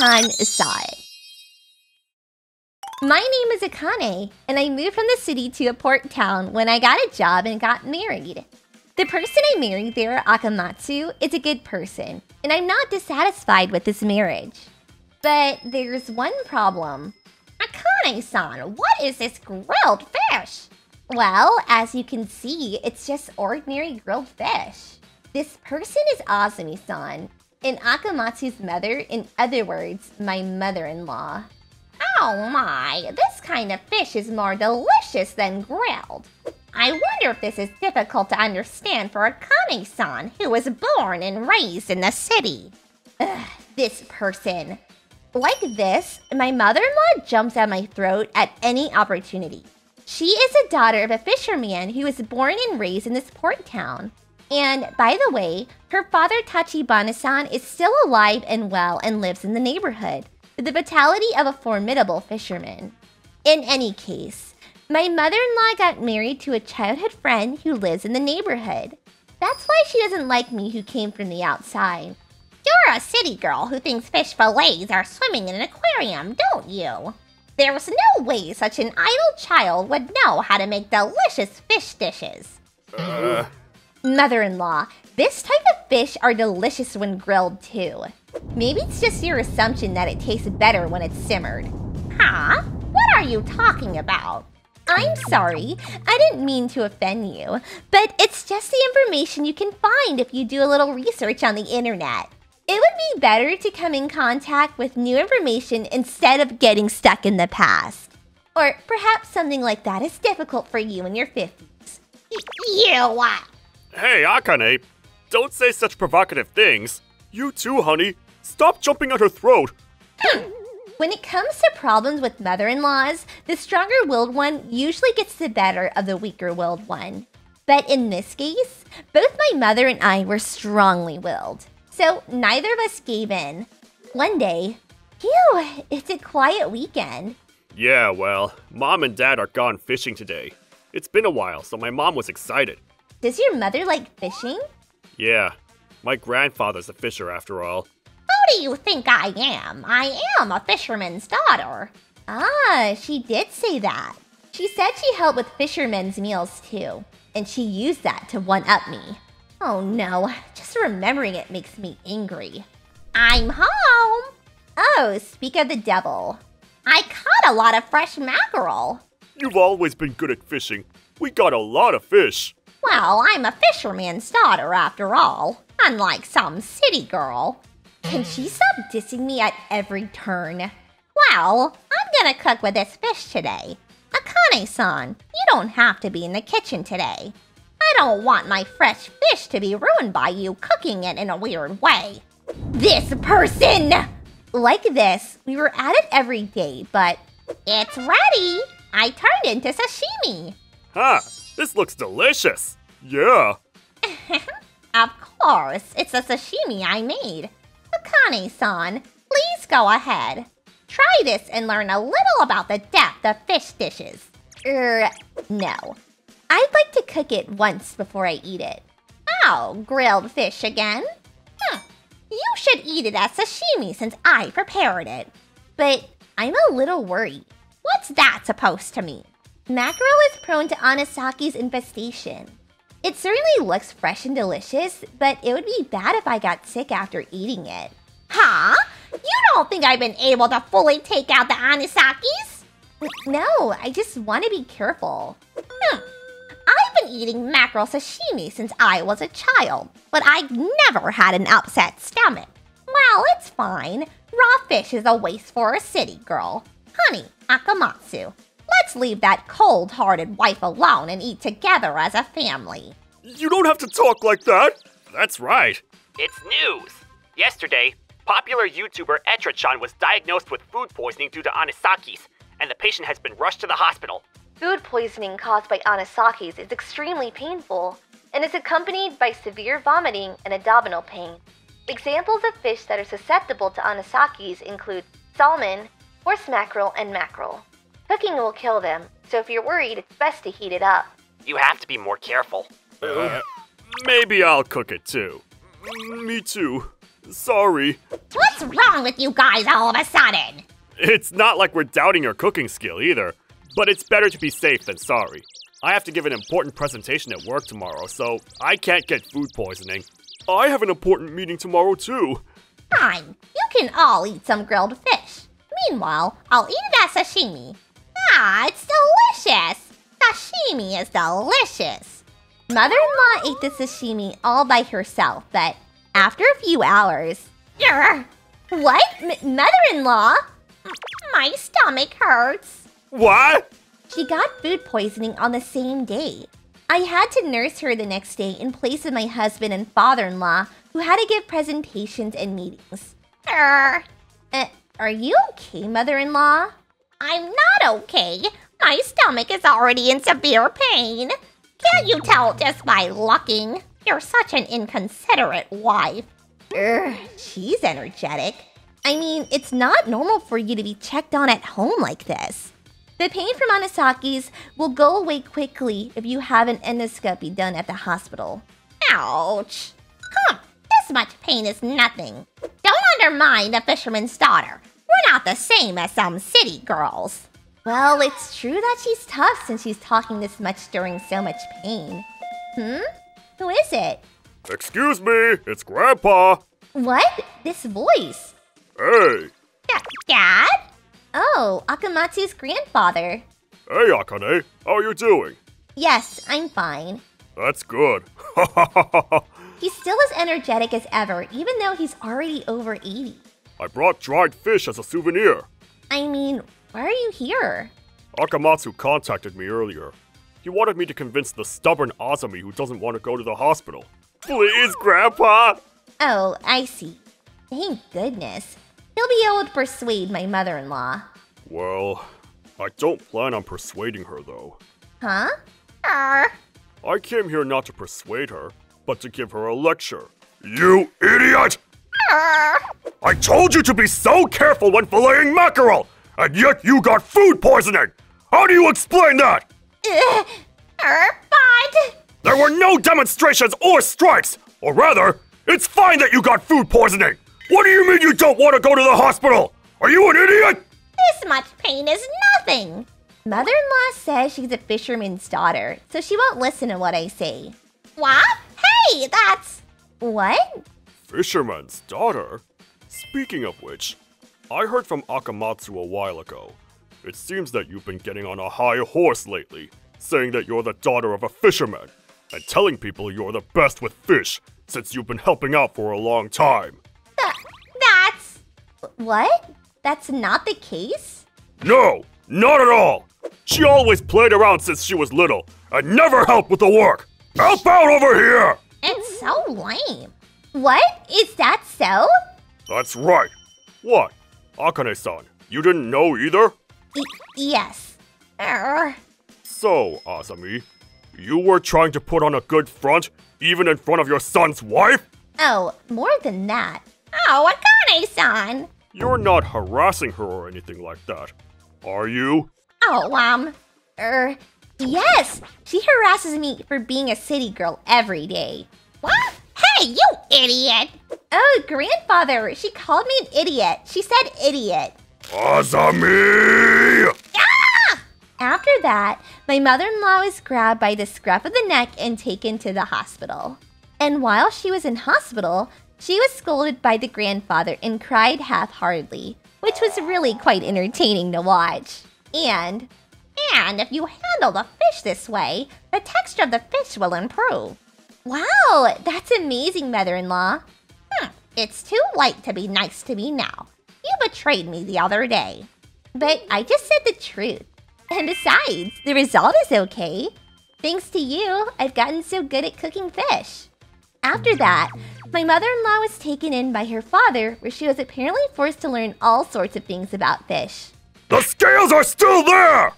Akane saw it. My name is Akane, and I moved from the city to a port town when I got a job and got married. The person I married there, Akamatsu, is a good person, and I'm not dissatisfied with this marriage. But there's one problem. Akane-san, what is this grilled fish? Well, as you can see, it's just ordinary grilled fish. This person is Azumi-san, and Akamatsu's mother, in other words, my mother-in-law. Oh my, this kind of fish is more delicious than grilled. I wonder if this is difficult to understand for Akane-san, who was born and raised in the city. Ugh, this person. Like this, my mother-in-law jumps at my throat at any opportunity. She is a daughter of a fisherman who was born and raised in this port town. And by the way, her father Tachibana-san is still alive and well and lives in the neighborhood, with the vitality of a formidable fisherman. In any case, my mother-in-law got married to a childhood friend who lives in the neighborhood. That's why she doesn't like me who came from the outside. You're a city girl who thinks fish fillets are swimming in an aquarium, don't you? There's no way such an idle child would know how to make delicious fish dishes. Mother-in-law, this type of fish are delicious when grilled too. Maybe it's just your assumption that it tastes better when it's simmered. Huh? What are you talking about? I'm sorry, I didn't mean to offend you, but it's just the information you can find if you do a little research on the internet. It would be better to come in contact with new information instead of getting stuck in the past. Or perhaps something like that is difficult for you in your 50s. You what? Hey, Akane, don't say such provocative things. You too, honey. Stop jumping at her throat. When it comes to problems with mother-in-laws, the stronger-willed one usually gets the better of the weaker-willed one. But in this case, both my mother and I were strongly willed. So neither of us gave in. One day, phew, it's a quiet weekend. Yeah, well, Mom and Dad are gone fishing today. It's been a while, so my mom was excited. Does your mother like fishing? Yeah, my grandfather's a fisher after all. Who do you think I am? I am a fisherman's daughter. Ah, she did say that. She said she helped with fishermen's meals too, and she used that to one-up me. Oh no, just remembering it makes me angry. I'm home! Oh, speak of the devil. I caught a lot of fresh mackerel. You've always been good at fishing. We got a lot of fish. Well, I'm a fisherman's daughter after all, unlike some city girl. Can she stop dissing me at every turn? Well, I'm gonna cook with this fish today. Akane-san, you don't have to be in the kitchen today. I don't want my fresh fish to be ruined by you cooking it in a weird way. This person! Like this, we were at it every day, but it's ready! I turned into sashimi. Huh, this looks delicious. Yeah. Of course, it's a sashimi I made. Akane-san, please go ahead. Try this and learn a little about the depth of fish dishes. No. I'd like to cook it once before I eat it. Oh, grilled fish again? You should eat it as sashimi since I prepared it. But I'm a little worried. What's that supposed to mean? Mackerel is prone to Anisaki's infestation. It certainly looks fresh and delicious, but it would be bad if I got sick after eating it. Huh? You don't think I've been able to fully take out the Anisakis? No, I just want to be careful. I've been eating mackerel sashimi since I was a child, but I've never had an upset stomach. Well, it's fine. Raw fish is a waste for a city girl. Honey, Akamatsu, let's leave that cold-hearted wife alone and eat together as a family. You don't have to talk like that. That's right. It's news. Yesterday, popular YouTuber Etrachan was diagnosed with food poisoning due to anisakis, and the patient has been rushed to the hospital. Food poisoning caused by anisakis is extremely painful and is accompanied by severe vomiting and abdominal pain. Examples of fish that are susceptible to anisakis include salmon, horse mackerel, and mackerel. Cooking will kill them, so if you're worried, it's best to heat it up. You have to be more careful. Maybe I'll cook it too. Me too. Sorry. What's wrong with you guys all of a sudden? It's not like we're doubting your cooking skill either, but it's better to be safe than sorry. I have to give an important presentation at work tomorrow, so I can't get food poisoning. I have an important meeting tomorrow too. Fine, you can all eat some grilled fish. Meanwhile, I'll eat that sashimi. Ah, it's delicious! Sashimi is delicious. Mother-in-law ate the sashimi all by herself, but after a few hours... What? Mother-in-law? My stomach hurts. What? She got food poisoning on the same day. I had to nurse her the next day in place of my husband and father-in-law, who had to give presentations and meetings. Are you okay, mother-in-law? I'm not okay. My stomach is already in severe pain. Can't you tell just by looking? You're such an inconsiderate wife. She's energetic. I mean, it's not normal for you to be checked on at home like this. The pain from Anisaki's will go away quickly if you have an endoscopy done at the hospital. Ouch. This much pain is nothing. Don't undermine the fisherman's daughter. We're not the same as some city girls. Well, it's true that she's tough since she's talking this much during so much pain. Who is it? Excuse me, it's Grandpa. What? This voice? Hey. Dad? Oh, Akamatsu's grandfather. Hey, Akane. How are you doing? Yes, I'm fine. That's good. He's still as energetic as ever, even though he's already over 80. I brought dried fish as a souvenir. I mean, why are you here? Akamatsu contacted me earlier. He wanted me to convince the stubborn Azami who doesn't want to go to the hospital. Please, Grandpa! Oh, I see. Thank goodness. He'll be able to persuade my mother-in-law. Well, I don't plan on persuading her, though. Huh? I came here not to persuade her, but to give her a lecture. You idiot! I told you to be so careful when filleting mackerel, and yet you got food poisoning! How do you explain that? But... There were no demonstrations or strikes! Or rather, it's fine that you got food poisoning! What do you mean you don't want to go to the hospital? Are you an idiot? This much pain is nothing! Mother-in-law says she's a fisherman's daughter, so she won't listen to what I say. What? Hey, that's... What? Fisherman's daughter? Speaking of which, I heard from Akamatsu a while ago. It seems that you've been getting on a high horse lately, saying that you're the daughter of a fisherman, and telling people you're the best with fish, since you've been helping out for a long time. That's... What? That's not the case? No, not at all! She always played around since she was little, and never helped with the work! Help out over here! It's so lame. What? Is that so? That's right. What? Akane-san, you didn't know either? Yes. So, Azami, you were trying to put on a good front, even in front of your son's wife? Oh, more than that. Oh, Akane-san! You're not harassing her or anything like that, are you? Oh, yes! She harasses me for being a city girl every day. What? Hey, you idiot! Oh, grandfather, she called me an idiot. She said idiot. Azami! Ah! After that, my mother-in-law was grabbed by the scruff of the neck and taken to the hospital. And while she was in hospital, she was scolded by the grandfather and cried half-heartedly, which was really quite entertaining to watch. And if you handle the fish this way, the texture of the fish will improve. Wow, that's amazing, mother-in-law. It's too late to be nice to me now. You betrayed me the other day. But I just said the truth. And besides, the result is okay. Thanks to you, I've gotten so good at cooking fish. After that, my mother-in-law was taken in by her father, where she was apparently forced to learn all sorts of things about fish. The scales are still there!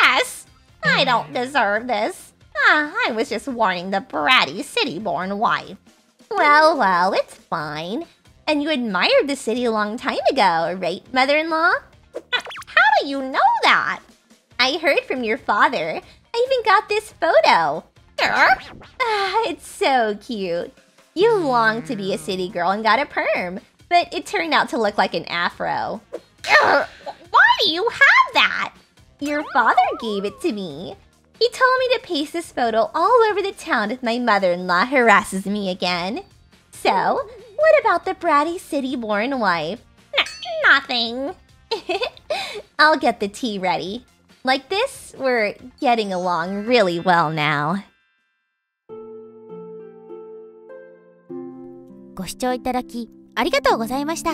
Yes! I don't deserve this. I was just warning the bratty city-born wife. Well, it's fine. And you admired the city a long time ago, right, mother-in-law? How do you know that? I heard from your father. I even got this photo. It's so cute. You longed to be a city girl and got a perm, but it turned out to look like an afro. Ugh, why do you have that? Your father gave it to me. He told me to paste this photo all over the town if my mother-in-law harasses me again. So, what about the bratty city-born wife? Nothing. I'll get the tea ready. Like this, we're getting along really well now. ご視聴いただきありがとうございました。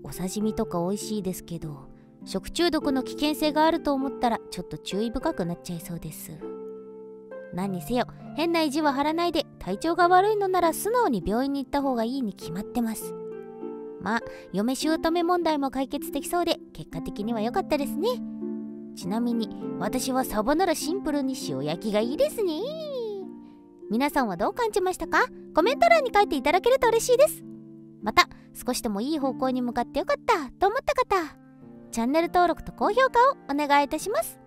お刺身とか美味しいですけど、食中毒の危険性があると思ったらちょっと注意深くなっちゃいそうです。何にせよ変な意地は張らないで、体調が悪いのなら素直に病院に行った方がいいに決まってます。まあ嫁姑問題も解決できそうで結果的には良かったですね。ちなみに私はサバならシンプルに塩焼きがいいですね。皆さんはどう感じましたか？コメント欄に書いていただけると嬉しいです。また少しでもいい方向に向かってよかったと思った方、チャンネル登録と高評価をお願いいたします。